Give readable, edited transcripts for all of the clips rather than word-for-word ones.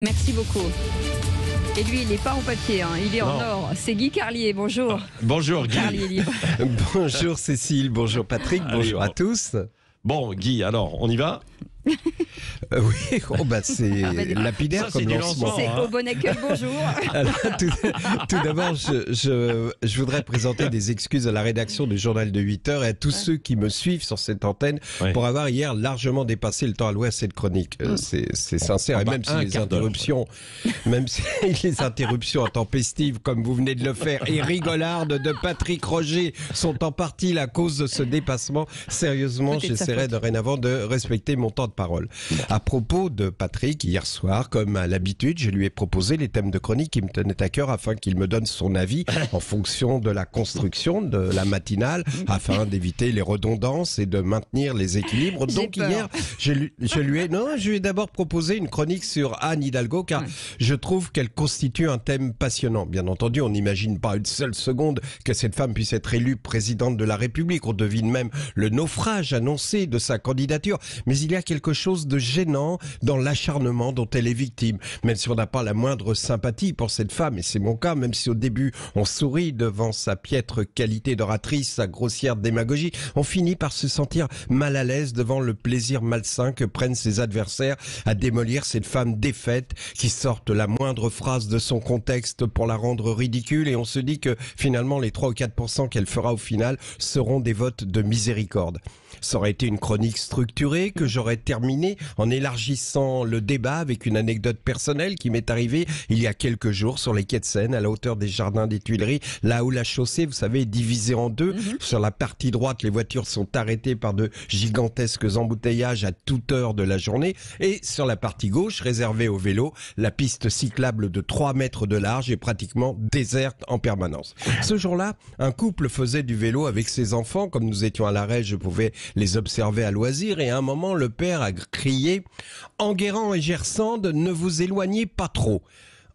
Merci beaucoup. Et lui, il n'est pas en papier, hein. Il est en or. C'est Guy Carlier, bonjour. Bonjour Guy. Carlier libre. Bonjour Cécile, bonjour Patrick, bonjour à tous. Bon Guy, alors on y va? Oui, c'est lapidaire ça, c'est comme du lancement. lancement. C'est au bon accueil, bonjour. Alors, tout d'abord, je voudrais présenter des excuses à la rédaction du journal de 8 heures et à tous ceux qui me suivent sur cette antenne pour avoir hier largement dépassé le temps alloué à cette chronique. C'est sincère, et même si les interruptions intempestives, comme vous venez de le faire, et rigolardes de Patrick Roger sont en partie la cause de ce dépassement, sérieusement, j'essaierai dorénavant de respecter mon temps de parole. À propos de Patrick, hier soir, comme à l'habitude, je lui ai proposé les thèmes de chronique qui me tenaient à cœur afin qu'il me donne son avis en fonction de la construction de la matinale, afin d'éviter les redondances et de maintenir les équilibres. Donc hier, je lui ai d'abord proposé une chronique sur Anne Hidalgo, car je trouve qu'elle constitue un thème passionnant. Bien entendu, on n'imagine pas une seule seconde que cette femme puisse être élue présidente de la République. On devine même le naufrage annoncé de sa candidature. Mais il y a quelque chose de gênant dans l'acharnement dont elle est victime. Même si on n'a pas la moindre sympathie pour cette femme, et c'est mon cas, même si au début on sourit devant sa piètre qualité d'oratrice, sa grossière démagogie, on finit par se sentir mal à l'aise devant le plaisir malsain que prennent ses adversaires à démolir cette femme défaite qui sorte la moindre phrase de son contexte pour la rendre ridicule, et on se dit que finalement les 3 ou 4% qu'elle fera au final seront des votes de miséricorde. Ça aurait été une chronique structurée que j'aurais terminée en élargissant le débat avec une anecdote personnelle qui m'est arrivée il y a quelques jours sur les quais de Seine, à la hauteur des jardins des Tuileries, là où la chaussée, vous savez, est divisée en deux. Sur la partie droite, les voitures sont arrêtées par de gigantesques embouteillages à toute heure de la journée, et sur la partie gauche, réservée aux vélos, la piste cyclable de 3 mètres de large est pratiquement déserte en permanence. Ce jour-là, un couple faisait du vélo avec ses enfants. Comme nous étions à l'arrêt, je pouvais les observer à loisir, et à un moment, le père a crié « Enguerrand et Gersande, ne vous éloignez pas trop ».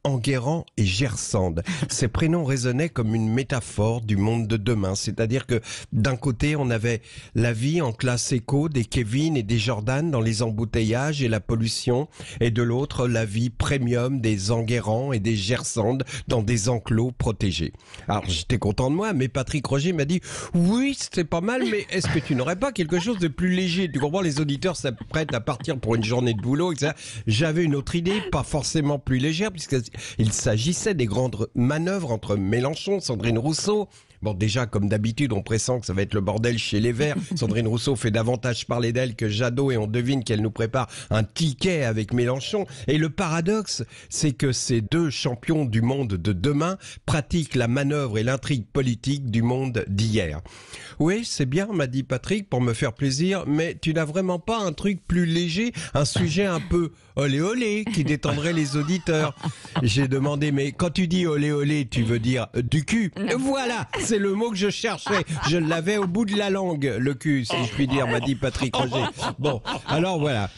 Enguerrand et Gersande. Ces prénoms résonnaient comme une métaphore du monde de demain. C'est-à-dire que d'un côté, on avait la vie en classe éco des Kevin et des Jordan dans les embouteillages et la pollution, et de l'autre, la vie premium des Enguerrand et des Gersande dans des enclos protégés. Alors, j'étais content de moi, mais Patrick Roger m'a dit « Oui, c'est pas mal, mais est-ce que tu n'aurais pas quelque chose de plus léger ?» Tu comprends, les auditeurs s'apprêtent à partir pour une journée de boulot, etc. J'avais une autre idée, pas forcément plus légère, puisqu'il s'agissait des grandes manœuvres entre Mélenchon, Sandrine Rousseau. Bon, déjà, comme d'habitude, on pressent que ça va être le bordel chez les Verts. Sandrine Rousseau fait davantage parler d'elle que Jadot, et on devine qu'elle nous prépare un ticket avec Mélenchon. Et le paradoxe, c'est que ces deux champions du monde de demain pratiquent la manœuvre et l'intrigue politique du monde d'hier. Oui, c'est bien, m'a dit Patrick, pour me faire plaisir, mais tu n'as vraiment pas un truc plus léger, un sujet un peu olé olé qui détendrait les auditeurs? J'ai demandé, mais quand tu dis olé olé, tu veux dire du cul? Voilà, c'est le mot que je cherchais. Je l'avais au bout de la langue, le cul, si je puis dire, m'a dit Patrick Roger. Bon, alors voilà.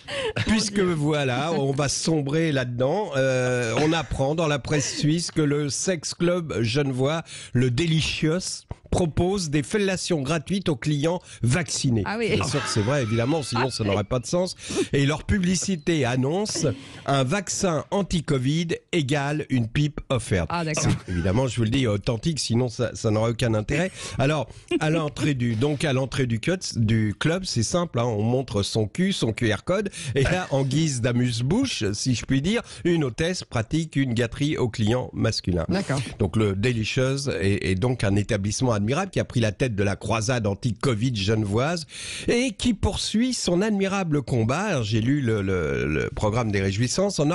Puisque voilà, on va sombrer là-dedans, on apprend dans la presse suisse que le sex club genevois, le Delicious, propose des fellations gratuites aux clients vaccinés. Ah oui. Bien sûr que c'est vrai, évidemment, sinon ça n'aurait pas de sens. Et leur publicité annonce un vaccin anti-Covid égale une pipe offerte. Ah d'accord. Évidemment, je vous le dis, authentique, sinon ça n'aurait aucun intérêt. Alors, à l'entrée du club, c'est simple, hein, on montre son cul, son QR code, et là, en guise d'amuse-bouche, si je puis dire, une hôtesse pratique une gâterie aux clients masculins. D'accord. Donc le Delicious est donc un établissement admirable qui a pris la tête de la croisade anti-Covid genevoise et qui poursuit son admirable combat. Alors, j'ai lu le programme des réjouissances en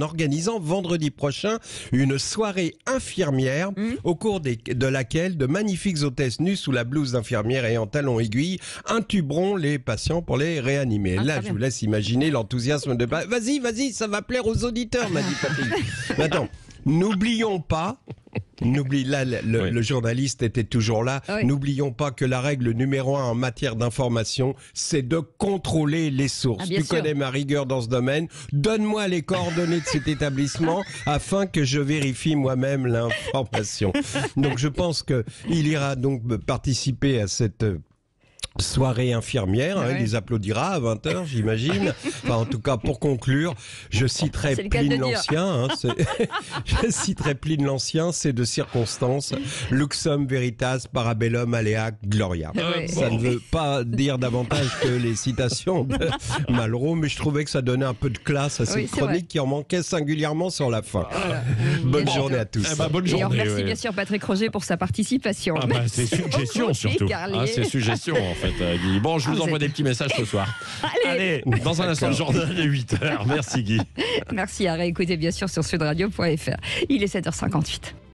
organisant vendredi prochain une soirée infirmière au cours de laquelle de magnifiques hôtesses nues sous la blouse d'infirmière et en talons aiguilles intuberont les patients pour les réanimer. Là, je vous laisse imaginer l'enthousiasme de... Vas-y, ça va plaire aux auditeurs, m'a dit Patrick. Maintenant, n'oublions pas... Le journaliste était toujours là. Ah oui. N'oublions pas que la règle numéro 1 en matière d'information, c'est de contrôler les sources. Ah, bien tu sûr. connais ma rigueur dans ce domaine. Donne-moi les coordonnées de cet établissement afin que je vérifie moi-même l'information. Donc je pense que il ira donc participer à cette soirée infirmière, Ouais. il les applaudira à 20h, j'imagine. Enfin, en tout cas, pour conclure, je citerai C'est le cas de Pline dire. l'Ancien. Je citerai Pline l'Ancien, c'est de circonstance. Luxum veritas parabellum alea gloria. Ouais. Ça ne veut pas dire davantage que les citations de Malraux, mais je trouvais que ça donnait un peu de classe à cette Oui, c'est vrai. chronique qui en manquait singulièrement sur la fin. Voilà. Bonne Bien journée sûr. à tous. Eh ben, bonne Et on journée. remercie ouais. bien sûr Patrick Roger pour sa participation. Ah bah, c'est Merci suggestion beaucoup, surtout. Carlier. Ah, c'est suggestion en fait, Guy. Bon, je Ah, vous vous envoie êtes- des petits messages ce soir. Allez. Allez, dans un instant, le journal de 8h. Merci Guy. Merci à réécouter bien sûr sur sudradio.fr. Il est 7h58.